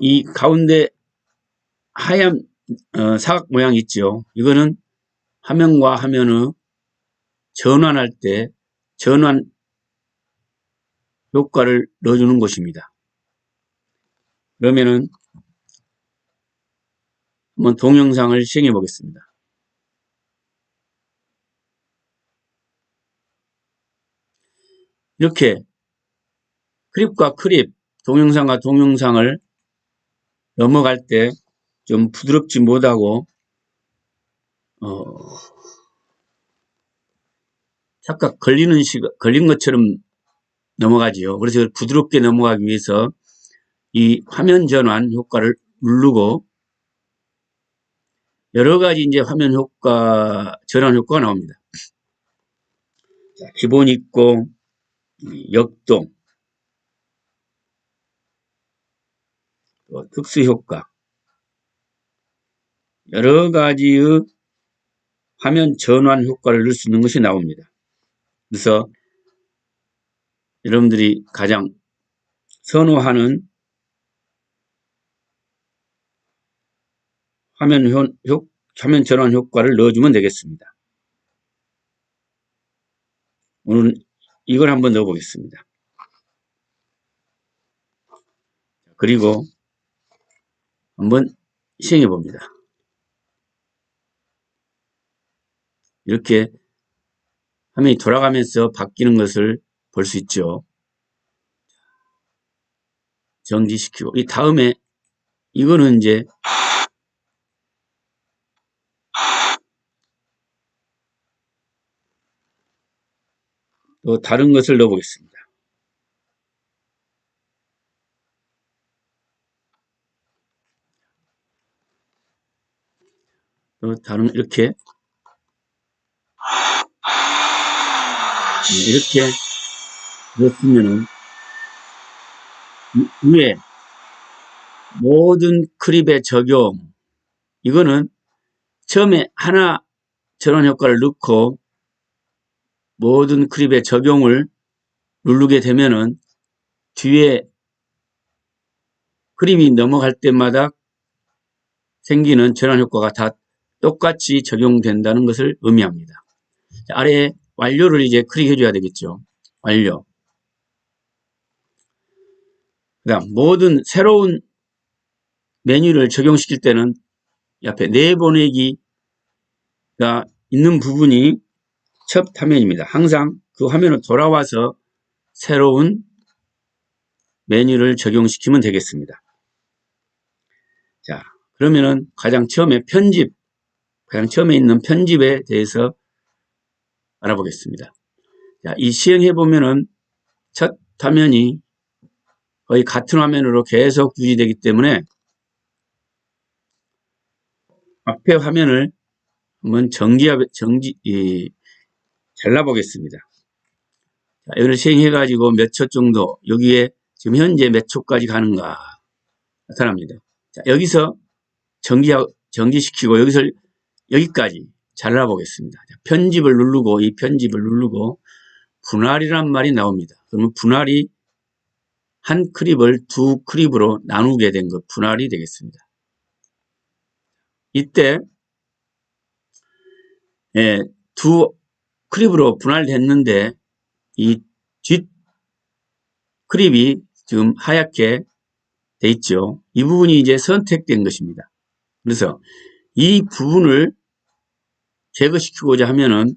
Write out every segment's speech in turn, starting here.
이 가운데 하얀 사각 모양 있죠. 이거는 화면과 화면의 전환할 때 전환 효과를 넣어주는 곳입니다. 그러면은 한번 동영상을 시행해 보겠습니다. 이렇게 크립과 크립, 동영상과 동영상을 넘어갈 때 좀 부드럽지 못하고 착각 걸린 것처럼 넘어가지요. 그래서 부드럽게 넘어가기 위해서 이 화면 전환 효과를 누르고 여러 가지 이제 화면 효과, 전환 효과가 나옵니다. 자, 기본 있고, 역동, 특수 효과, 여러 가지의 화면 전환 효과를 넣을 수 있는 것이 나옵니다. 그래서 여러분들이 가장 선호하는 화면 전환 효과를 넣어주면 되겠습니다. 오늘 이걸 한번 넣어보겠습니다. 그리고 한번 시행해 봅니다. 이렇게 화면이 돌아가면서 바뀌는 것을 볼 수 있죠. 정지시키고, 이 다음에 이거는 이제 또 다른 것을 넣어보겠습니다. 또 다른 이렇게 넣었으면은 위에 모든 크립의 적용, 이거는 처음에 하나 전환 효과를 넣고 모든 크립의 적용을 누르게 되면은 뒤에 크립이 넘어갈 때마다 생기는 전환 효과가 다 똑같이 적용된다는 것을 의미합니다. 아래에 완료를 이제 클릭해 줘야 되겠죠. 완료. 그다음 모든 새로운 메뉴를 적용시킬 때는 옆에 내보내기가 있는 부분이 첫 화면입니다. 항상 그 화면으로 돌아와서 새로운 메뉴를 적용시키면 되겠습니다. 자, 그러면은 가장 처음에 있는 편집에 대해서 알아보겠습니다. 자, 이 시행해 보면은 첫 화면이 거의 같은 화면으로 계속 유지되기 때문에 앞에 화면을 한번 잘라 보겠습니다. 자, 이걸 시행해 가지고 몇 초 정도, 여기에 지금 현재 몇 초까지 가는가 나타납니다. 자, 여기서 정지시키고 여기까지 잘라 보겠습니다. 편집을 누르고 이 편집을 누르고 분할이란 말이 나옵니다. 그러면 분할이 한 크립을 두 크립으로 나누게 된 것, 분할이 되겠습니다. 이때 두 크립으로 분할됐는데 이 뒷 크립이 지금 하얗게 돼 있죠. 이 부분이 이제 선택된 것입니다. 그래서 이 부분을 제거시키고자 하면은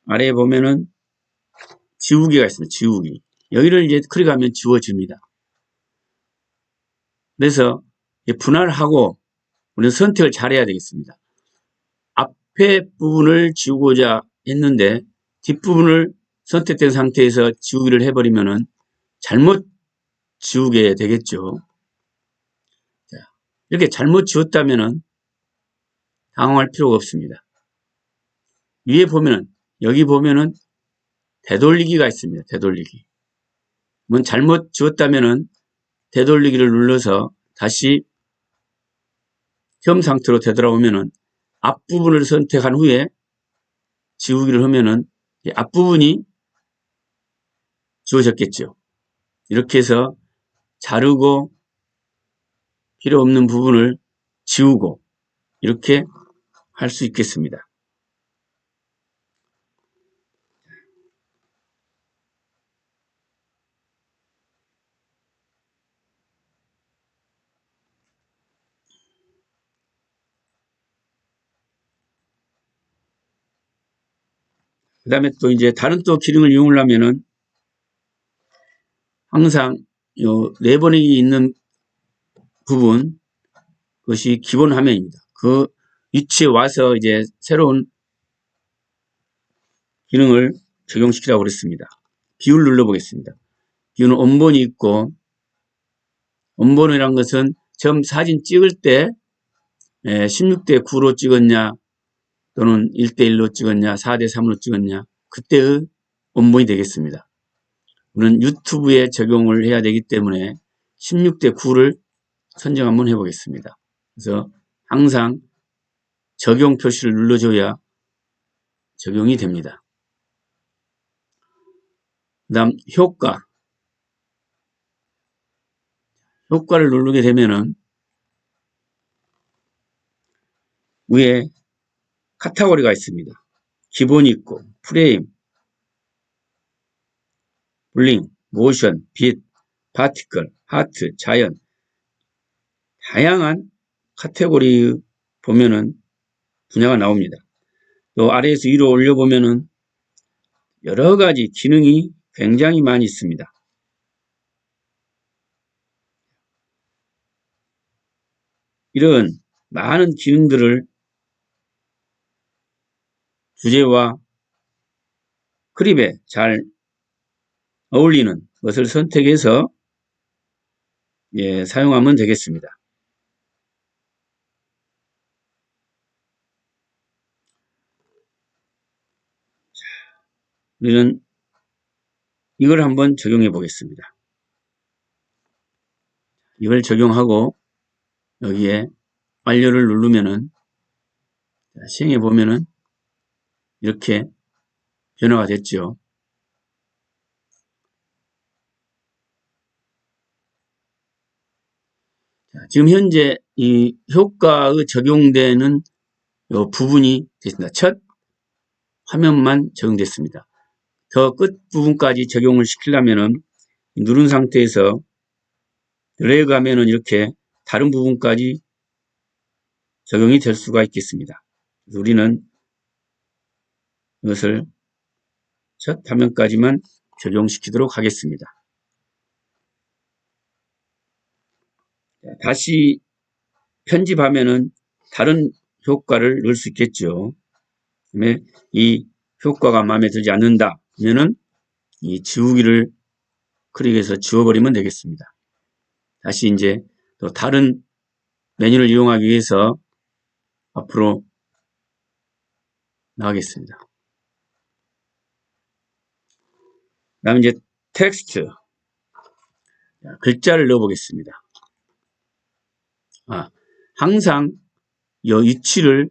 아래에 보면은 지우개가 있습니다. 지우기. 여기를 이제 클릭하면 지워집니다. 그래서 분할하고 우리는 선택을 잘해야 되겠습니다. 앞에 부분을 지우고자 했는데 뒷부분을 선택된 상태에서 지우기를 해버리면은 잘못 지우게 되겠죠. 자, 이렇게 잘못 지웠다면은 당황할 필요가 없습니다. 위에 보면은 여기 보면은 되돌리기가 있습니다. 되돌리기. 잘못 지웠다면은 되돌리기를 눌러서 다시 처음 상태로 되돌아오면은 앞부분을 선택한 후에 지우기를 하면은 앞부분이 지워졌겠죠. 이렇게 해서 자르고 필요 없는 부분을 지우고 이렇게 할 수 있겠습니다. 그 다음에 또 이제 다른 또 기능을 이용하려면은 항상 요 내보내기 있는 부분, 그것이 기본 화면입니다. 그 위치에 와서 이제 새로운 기능을 적용시키라고 그랬습니다. 비율 눌러보겠습니다. 비율은 원본이 있고, 원본이란 것은 처음 사진 찍을 때 16대 9로 찍었냐 또는 1대 1로 찍었냐 4대 3로 찍었냐 그때의 원본이 되겠습니다. 우리는 유튜브에 적용을 해야 되기 때문에 16대 9를 선정 한번 해보겠습니다. 그래서 항상 적용 표시를 눌러줘야 적용이 됩니다. 그 다음 효과를 누르게 되면은 위에 카테고리가 있습니다. 기본이 있고 프레임, 블링, 모션, 빛, 파티클, 하트, 자연 다양한 카테고리 보면은 분야가 나옵니다. 또 아래에서 위로 올려보면은 여러 가지 기능이 굉장히 많이 있습니다. 이런 많은 기능들을 주제와 크립에 잘 어울리는 것을 선택해서 사용하면 되겠습니다. 우리는 이걸 한번 적용해 보겠습니다. 이걸 적용하고 여기에 완료를 누르면은 시행해 보면은 이렇게 변화가 됐죠. 지금 현재 이 효과의 적용되는 요 부분이 됐습니다. 첫 화면만 적용됐습니다. 더 끝부분까지 적용을 시키려면은 누른 상태에서 드래그 하면은 이렇게 다른 부분까지 적용이 될 수가 있겠습니다. 우리는 이것을 첫 화면까지만 적용시키도록 하겠습니다. 다시 편집하면은 다른 효과를 넣을 수 있겠죠. 그다음에 이 효과가 마음에 들지 않는다 하면은 이 지우기를 클릭해서 지워버리면 되겠습니다. 다시 이제 또 다른 메뉴를 이용하기 위해서 앞으로 나가겠습니다. 그다음에 이제 텍스트 글자를 넣어보겠습니다. 항상 이 위치를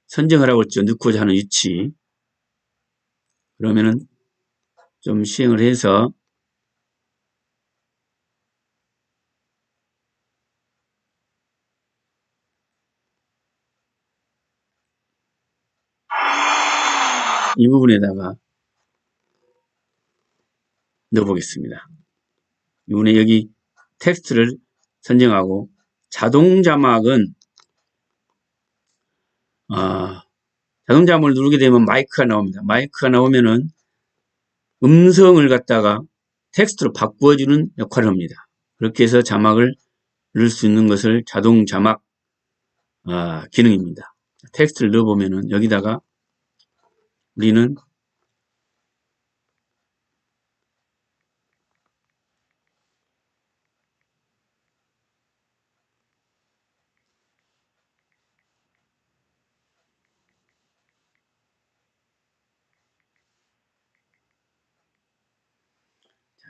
선정하라고 했죠. 넣고자 하는 위치. 그러면은 좀 시행을 해서 이 부분에다가 넣어보겠습니다. 이번에 여기 텍스트를 선정하고 자동 자막은 자동 자막을 누르게 되면 마이크가 나옵니다. 마이크가 나오면은 음성을 갖다가 텍스트로 바꾸어주는 역할을 합니다. 그렇게 해서 자막을 넣을 수 있는 것을 자동 자막 기능입니다. 텍스트를 넣어보면은 여기다가 우리는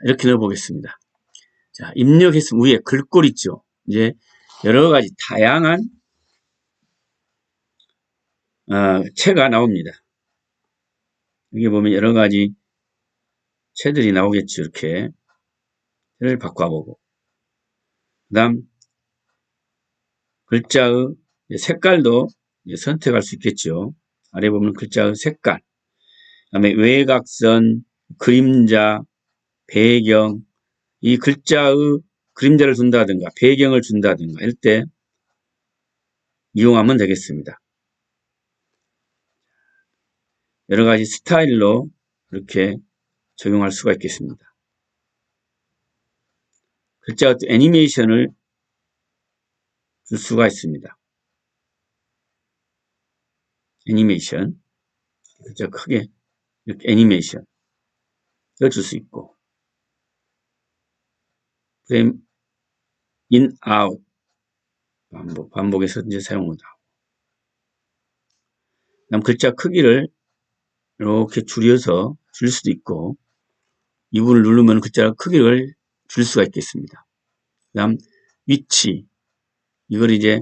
이렇게 넣어보겠습니다. 자, 입력했으면 위에 글꼴 있죠. 이제 여러 가지 다양한 채가 나옵니다. 여기 보면 여러 가지 채들이 나오겠죠. 이렇게 를 바꿔보고 그 다음 글자의 색깔도 선택할 수 있겠죠. 아래 보면 글자의 색깔, 그다음에 외곽선, 그림자, 배경, 이 글자의 그림자를 준다든가 배경을 준다든가 이럴 때 이용하면 되겠습니다. 여러 가지 스타일로 이렇게 적용할 수가 있겠습니다. 글자 애니메이션을 줄 수가 있습니다. 애니메이션, 글자 크게 이렇게 애니메이션 줄 수 있고 프레임 인, 아웃 반복해서 이제 사용을 하고 그다음 글자 크기를 이렇게 줄여서 줄 수도 있고 이 부분을 누르면 글자 크기를 줄 수가 있겠습니다. 그다음 위치 이걸 이제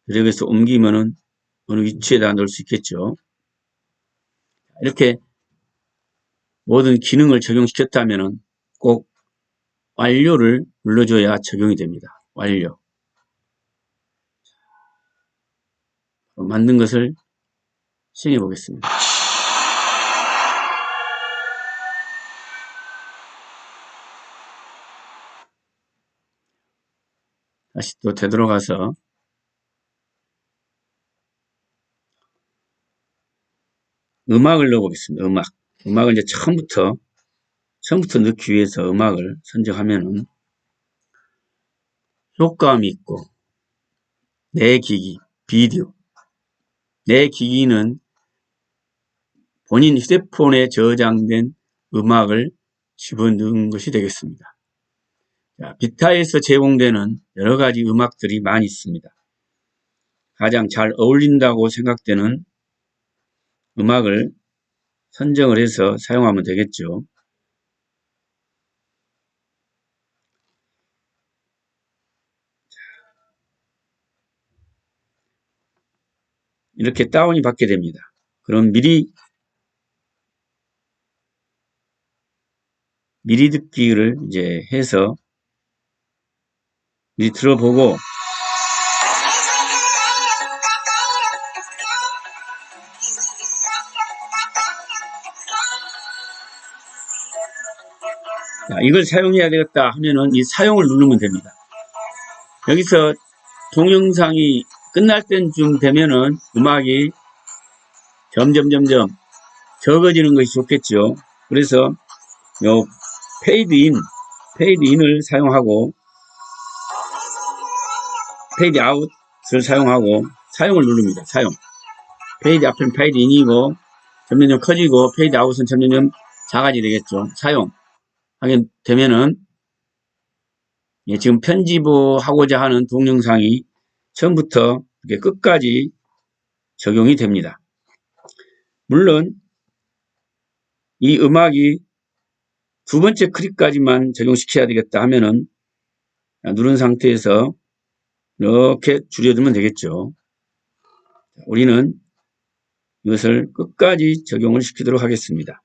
여기서 옮기면은 어느 위치에다 넣을 수 있겠죠. 이렇게 모든 기능을 적용시켰다면은 꼭 완료를 눌러줘야 적용이 됩니다. 완료. 만든 것을 시행해 보겠습니다. 다시 또 되돌아가서 음악을 넣어보겠습니다. 음악을 이제 처음부터 넣기 위해서 음악을 선정하면은 효과음이 있고 내 기기, 비디오. 내 기기는 본인 휴대폰에 저장된 음악을 집어넣은 것이 되겠습니다. 자, 비타에서 제공되는 여러 가지 음악들이 많이 있습니다. 가장 잘 어울린다고 생각되는 음악을 선정을 해서 사용하면 되겠죠. 이렇게 다운이 받게 됩니다. 그럼 미리 듣기를 이제 해서 미리 들어보고 자, 이걸 사용해야 되겠다 하면은 이 사용을 누르면 됩니다. 여기서 동영상이 끝날 때쯤 되면은 음악이 점점 적어지는 것이 좋겠죠. 그래서 요 페이드인을 사용하고 페이드 아웃을 사용하고 사용을 누릅니다. 사용. 페이드 앞은 페이드 인이고 점점 커지고 페이드 아웃은 점점 작아지게 되겠죠. 사용하게 되면은 지금 편집하고자 하는 동영상이 처음부터 이렇게 끝까지 적용이 됩니다. 물론 이 음악이 두 번째 클릭까지만 적용시켜야 되겠다 하면은 누른 상태에서 이렇게 줄여두면 되겠죠. 우리는 이것을 끝까지 적용을 시키도록 하겠습니다.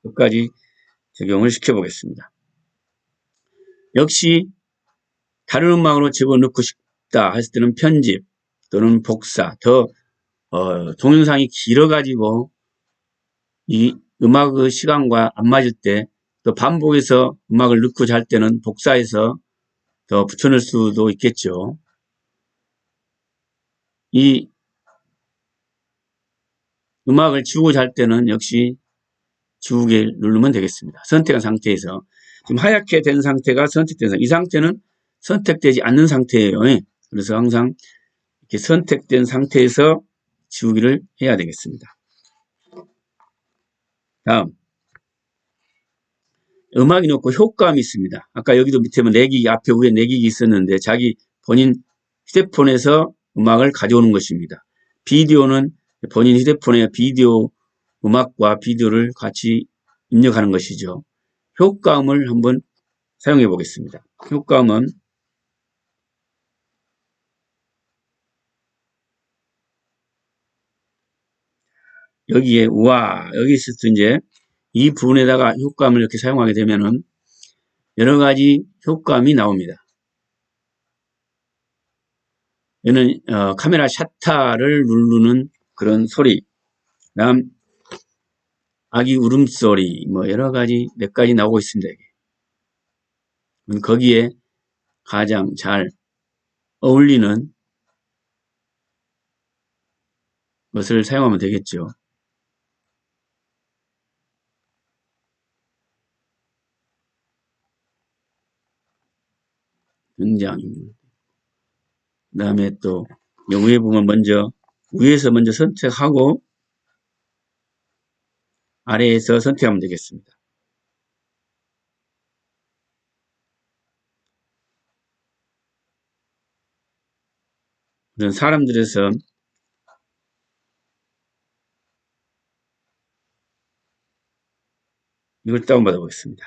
끝까지 적용을 시켜보겠습니다. 역시 다른 음악으로 집어넣고 싶다 했을 때는 편집 또는 복사, 동영상이 길어가지고 이 음악의 시간과 안 맞을 때 또 반복해서 음악을 넣고 잘 때는 복사해서 더 붙여넣을 수도 있겠죠. 이 음악을 지우고 잘 때는 역시 지우개를 누르면 되겠습니다. 선택한 상태에서 지금 하얗게 된 상태가 선택된 상태. 이 상태는 선택되지 않는 상태예요. 그래서 항상 이렇게 선택된 상태에서 지우기를 해야 되겠습니다. 다음 음악이 넣고 효과음이 있습니다. 아까 여기도 밑에 내기기 앞에 위에 내기기 있었는데 자기 본인 휴대폰에서 음악을 가져오는 것입니다. 비디오는 본인 휴대폰에 비디오 음악과 비디오를 같이 입력하는 것이죠. 효과음을 한번 사용해 보겠습니다. 효과음은 여기에 여기 있을 때 이제 이 부분에다가 효과음을 이렇게 사용하게 되면은 여러 가지 효과음이 나옵니다. 이는 카메라 셔터를 누르는 그런 소리, 다음 아기 울음소리, 뭐 여러 가지 몇 가지 나오고 있습니다. 거기에 가장 잘 어울리는 것을 사용하면 되겠죠. 등장인물. 그 다음에 또 위에 보면 위에서 먼저 선택하고 아래에서 선택하면 되겠습니다. 그런 사람들에서 이걸 다운받아 보겠습니다.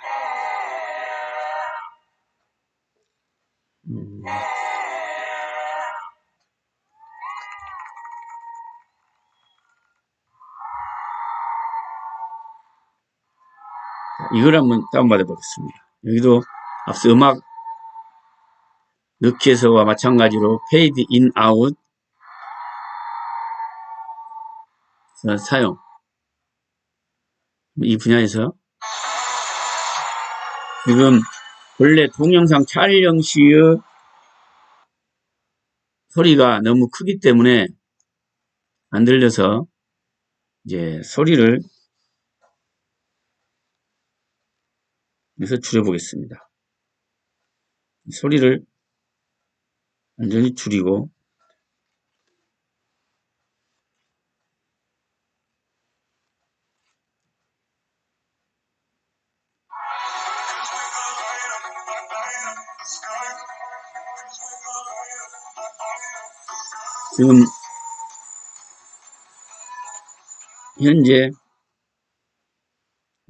이걸 한번 다운받아 보겠습니다. 여기도 앞서 음악 넣기에서와 마찬가지로 페이드 인 아웃 사용, 이 분야에서 지금 원래 동영상 촬영 시의 소리가 너무 크기 때문에 안 들려서 이제 소리를 여기서 줄여보겠습니다. 소리를 완전히 줄이고 지금 현재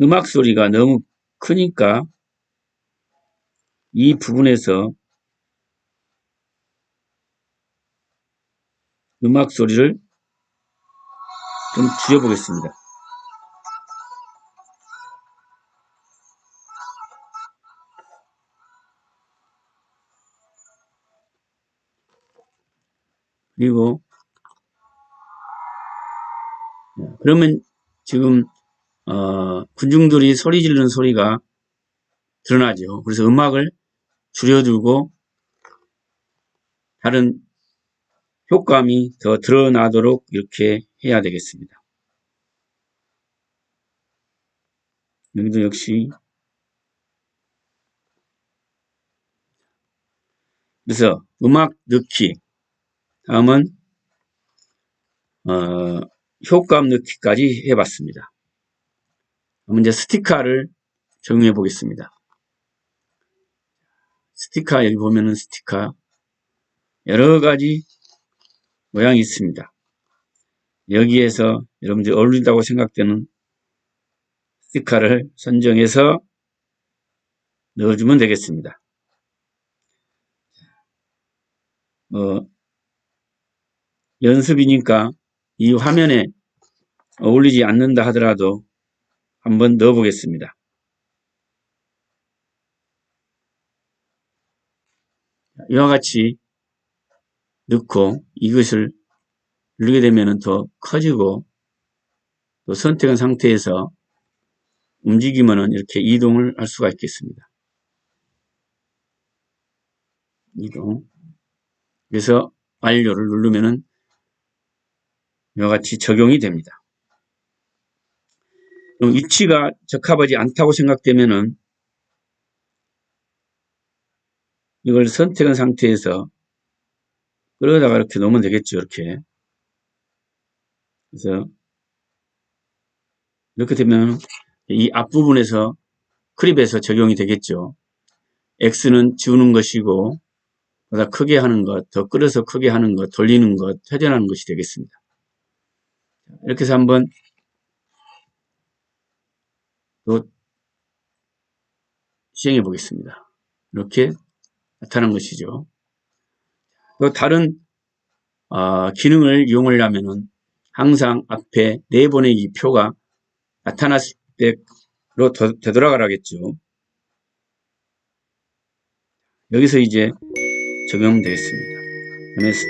음악 소리가 너무 크니까 이 부분에서 음악 소리를 좀 줄여보겠습니다. 그리고 그러면 지금 군중들이 소리 지르는 소리가 드러나죠. 그래서 음악을 줄여두고 다른 효과음이 더 드러나도록 이렇게 해야 되겠습니다. 여기도 역시 그래서 음악 넣기, 다음은 효과음 넣기까지 해봤습니다. 그럼 이제 스티커를 적용해 보겠습니다. 스티커, 여기 보면은 스티커 여러 가지 모양이 있습니다. 여기에서 여러분들이 어울린다고 생각되는 스티커를 선정해서 넣어주면 되겠습니다. 연습이니까 이 화면에 어울리지 않는다 하더라도 한번 넣어 보겠습니다. 이와 같이 넣고 이것을 누르게 되면 더 커지고 또 선택한 상태에서 움직이면 이렇게 이동을 할 수가 있겠습니다. 이동. 그래서 완료를 누르면 이와 같이 적용이 됩니다. 그럼 위치가 적합하지 않다고 생각되면은 이걸 선택한 상태에서 끌어다가 이렇게 놓으면 되겠죠. 이렇게. 그래서 이렇게 되면 이 앞부분에서 클립에서 적용이 되겠죠. X는 지우는 것이고 보다 크게 하는 것, 더 끌어서 크게 하는 것, 돌리는 것, 회전하는 것이 되겠습니다. 이렇게 해서 한번 또 시행해 보겠습니다. 이렇게 나타난 것이죠. 또 다른 기능을 이용하려면은 항상 앞에 내보내기 표가 나타났을 때 되돌아가라겠죠. 여기서 이제 적용되겠습니다. 그래서